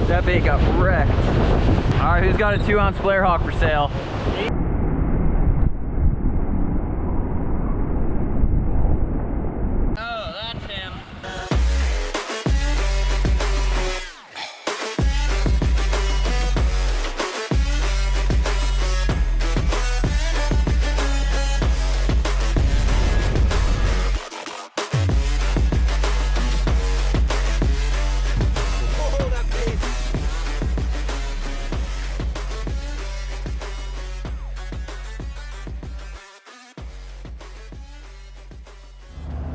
That bait got wrecked. All right, who's got a 2-ounce Flairhawk for sale? Oh, that's him.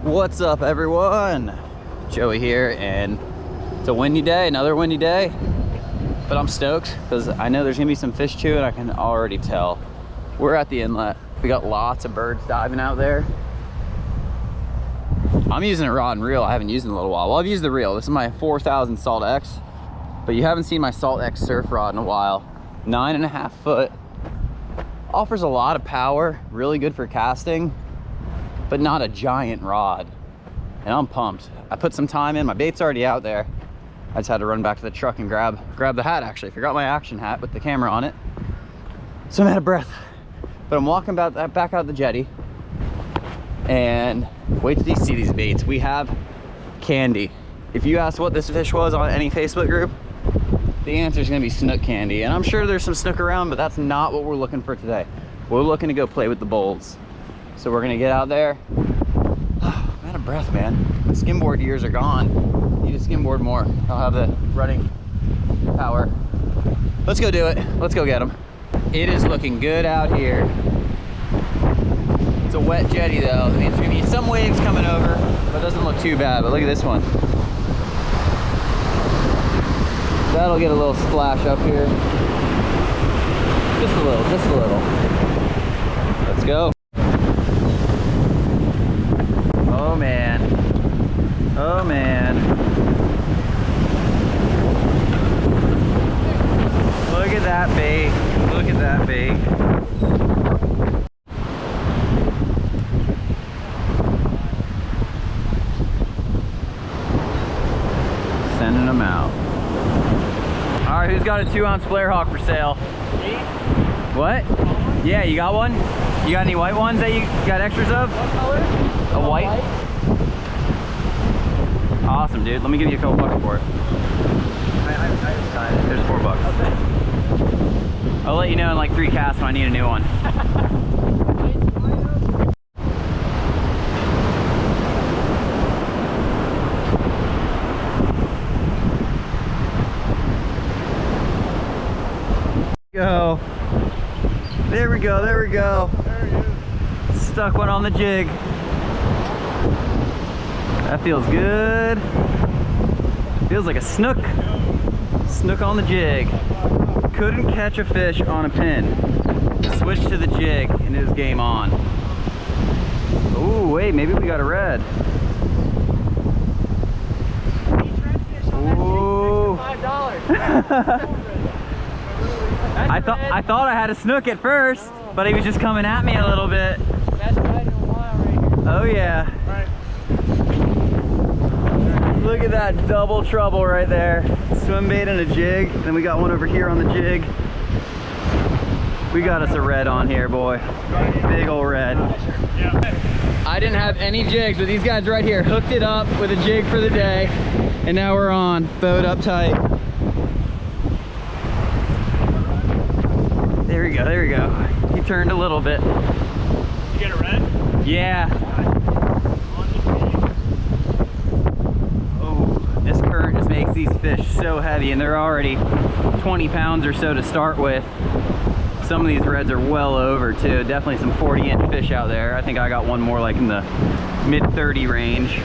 What's up, everyone? Joey here, and it's a windy day, another windy day, but I'm stoked because I know there's gonna be some fish too, and I can already tell. We're at the inlet. We got lots of birds diving out there. I'm using a rod and reel I haven't used in a little while. Well, I've used the reel. This is my 4000 SaltX, but you haven't seen my SaltX surf rod in a while. 9.5 foot. Offers a lot of power, really good for casting, but not a giant rod, and I'm pumped. I put some time in, my bait's already out there. I just had to run back to the truck and grab the hat. Actually, forgot my action hat with the camera on it, so I'm out of breath. But I'm walking back out the jetty, and wait till you see these baits. We have candy. If you ask what this fish was on any Facebook group, the answer is gonna be snook candy, and I'm sure there's some snook around, but that's not what we're looking for today. We're looking to go play with the bowls. So we're gonna get out there. Oh, I'm out of breath, man. My skimboard years are gone. Need to skimboard more. I'll have the running power. Let's go do it. Let's go get them. It is looking good out here. It's a wet jetty though. That means there's gonna be some waves coming over, but it doesn't look too bad. But look at this one. That'll get a little splash up here. Just a little, just a little. Let's go. Oh man. Oh man. Look at that bait. Look at that bait. Sending them out. All right, who's got a 2-ounce Flairhawk for sale? Me? What? Yeah, you got one? You got any white ones that you got extras of? What color? A white? Awesome, dude. Let me give you a couple bucks for it. There's $4. Okay. I'll let you know in like 3 casts when I need a new one. Go. There we go, there we go. There he is. Stuck one on the jig. That feels good. Feels like a snook. Snook on the jig. Couldn't catch a fish on a pin. Switched to the jig and it was game on. Ooh, wait, maybe we got a red. Ooh. I thought I had a snook at first, but he was just coming at me a little bit. Best ride in a while right here. Oh yeah. Right. Look at that double trouble right there. Swim bait and a jig. Then we got one over here on the jig. We got us a red on here, boy. Big old red. I didn't have any jigs, but these guys right here hooked it up with a jig for the day. And now we're on, bowed up tight. There we go, there we go. He turned a little bit. You get a red? Yeah. Oh, this current just makes these fish so heavy, and they're already 20 pounds or so to start with. Some of these reds are well over too. Definitely some 40-inch fish out there. I think I got one more like in the mid-30 range.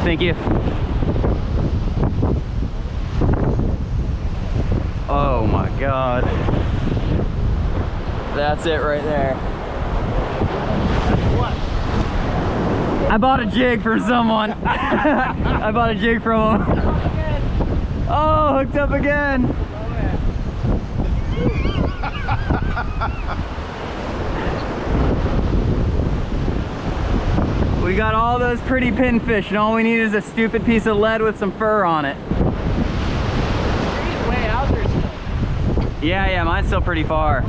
Thank you. Oh my God. That's it right there. What? I bought a jig from someone. I bought a jig from him. Oh, hooked up again. We got all those pretty pinfish, and all we need is a stupid piece of lead with some fur on it. Yeah, mine's still pretty far.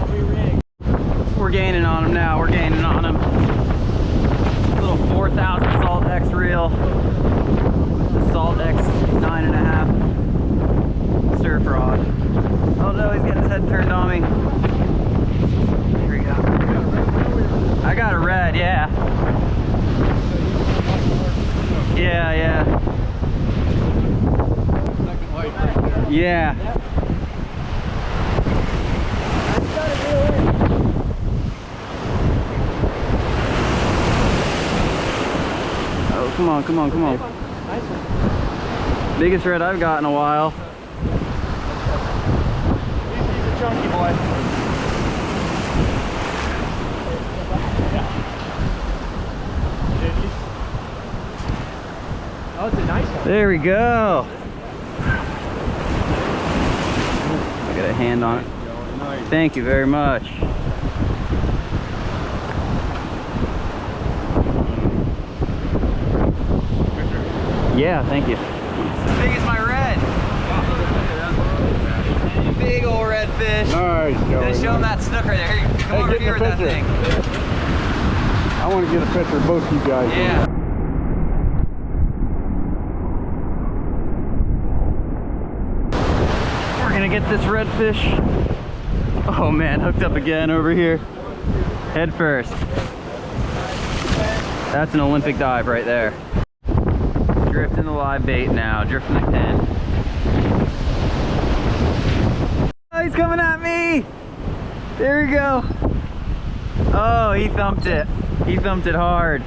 We're gaining on him now, we're gaining on him. Little 4,000 SaltX reel. The SaltX 9.5 surf rod. Oh no, he's getting his head turned on me. Here we go. I got a red, yeah. Yeah. Yeah. Oh, come on. Nice one. Biggest red I've got in a while. He's a chunky boy. Oh, it's a nice one. There we go. I got a hand on it. Thank you very much. Yeah, thank you. As big as my red. Big old red fish. Nice, Joey. Just show him that snook right there. Here, come over get here the with that picture. thing. I want to get a picture of both you guys. Yeah. We're gonna get this redfish. Oh man, hooked up again over here. Head first. That's an Olympic dive right there. Drifting the live bait now, drifting the pin. Oh, he's coming at me! There we go. Oh, he thumped it. He thumped it hard.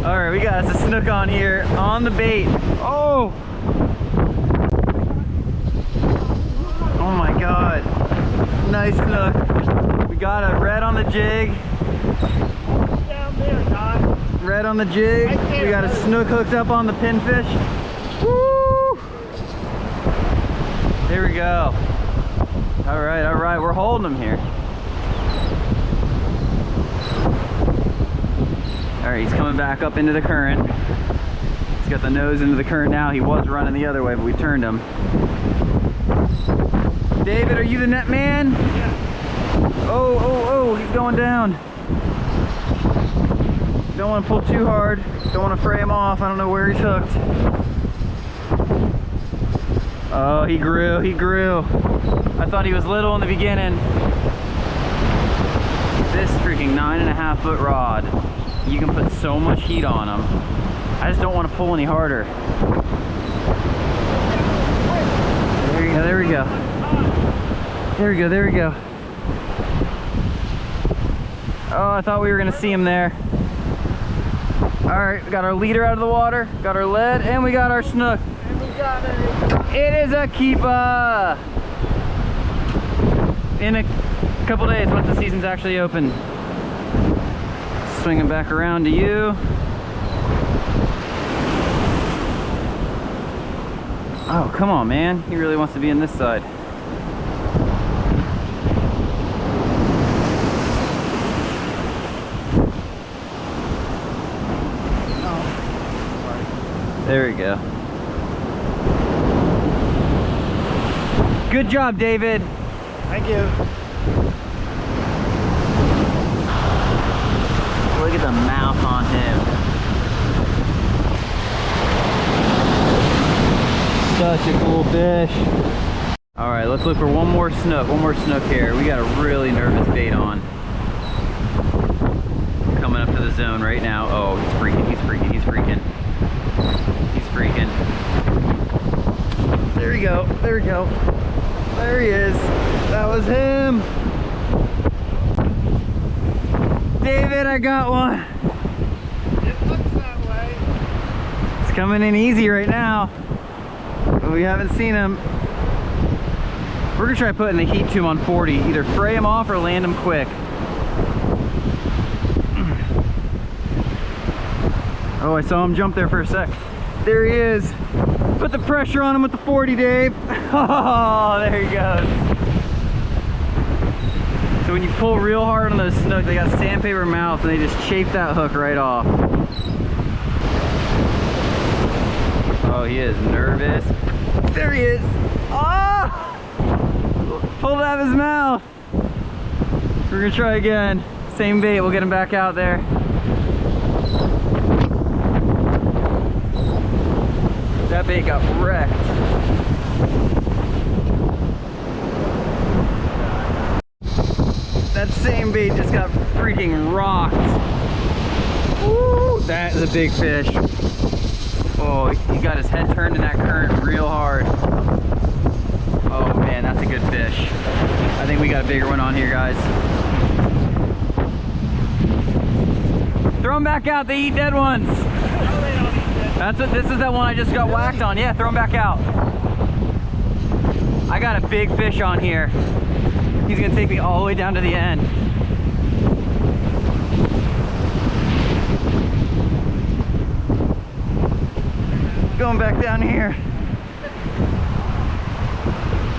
All right, we got us a snook on here on the bait. Oh! Oh my God. Nice snook. We got a red on the jig. Down there, Don. Red on the jig. Right there, We got a snook hooked up on the pinfish. Woo! There we go. All right, we're holding them here. All right, he's coming back up into the current. He's got the nose into the current now. He was running the other way, but we turned him. David, are you the net man? Yeah. Oh, he's going down. Don't want to pull too hard. Don't want to fray him off. I don't know where he's hooked. Oh, he grew. I thought he was little in the beginning. This freaking 9.5 foot rod, you can put so much heat on them. I just don't want to pull any harder. There we go. Oh, I thought we were gonna see him there. All right, we got our leader out of the water, got our lead, and we got our snook. It is a keeper. In a couple days, once the season's actually open. Swing him back around to you. Oh, come on, man. He really wants to be in this side. There we go. Good job, David. Thank you. Look at the mouth on him. Such a cool fish. All right, let's look for one more snook here. We got a really nervous bait on. Coming up to the zone right now. Oh, he's freaking. There we go. There he is. That was him. David, I got one. It looks that way. It's coming in easy right now. But we haven't seen him. We're gonna try putting the heat to him on 40. Either fray him off or land him quick. Oh, I saw him jump there for a sec. There he is. Put the pressure on him with the 40, Dave. Oh, there he goes. So when you pull real hard on those snook, they got sandpaper mouth and they just chafe that hook right off. Oh, he is nervous. There he is. Oh! pulled it out of his mouth. We're gonna try again. Same bait, we'll get him back out there. That bait got wrecked. That same bait just got freaking rocked. Woo, that is a big fish. Oh, he got his head turned in that current real hard. Oh man, that's a good fish. I think we got a bigger one on here, guys. Throw them back out, they eat dead ones. That's what, this is that one I just got whacked on. Yeah, throw them back out. I got a big fish on here. He's gonna take me all the way down to the end. Going back down here.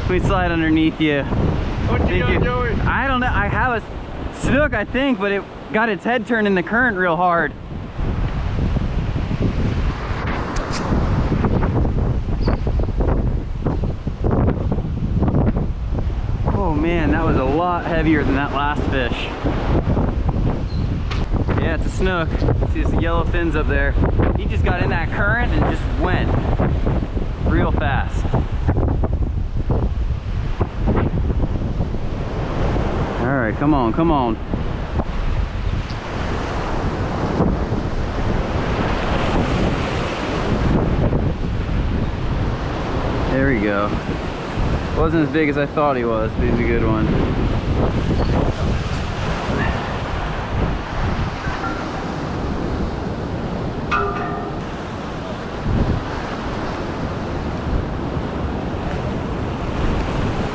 Let me slide underneath you. What you got, Joey? I don't know. I have a snook, I think, but it got its head turned in the current real hard. Oh man, that was a lot heavier than that last fish. Yeah, it's a snook. See the yellow fins up there. He just got in that current and just went real fast. All right, come on, come on. There we go. Wasn't as big as I thought he was, but he's a good one.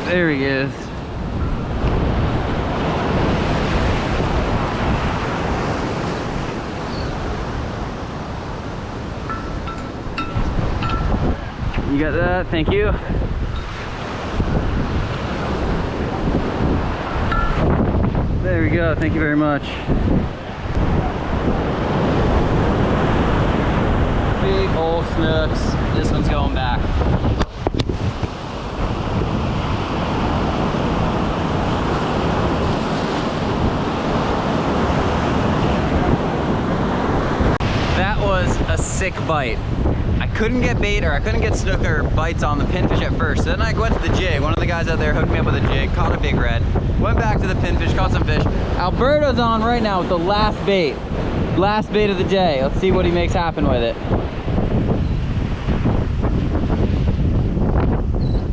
There he is. You got that? Thank you. There we go. Thank you very much. Big old snooks. This one's going back. That was a sick bite. I couldn't get bait, or I couldn't get snook or bites on the pinfish at first. So then I went to the jig. One of the guys out there hooked me up with a jig, caught a big red, went back to the pinfish, caught some fish. Alberto's on right now with the last bait of the day. Let's see what he makes happen with it.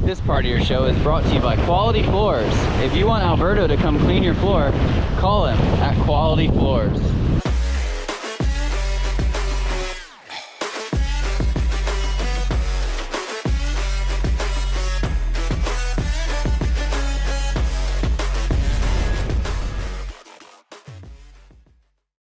This part of your show is brought to you by Quality Floors. If you want Alberto to come clean your floor, call him at Quality Floors.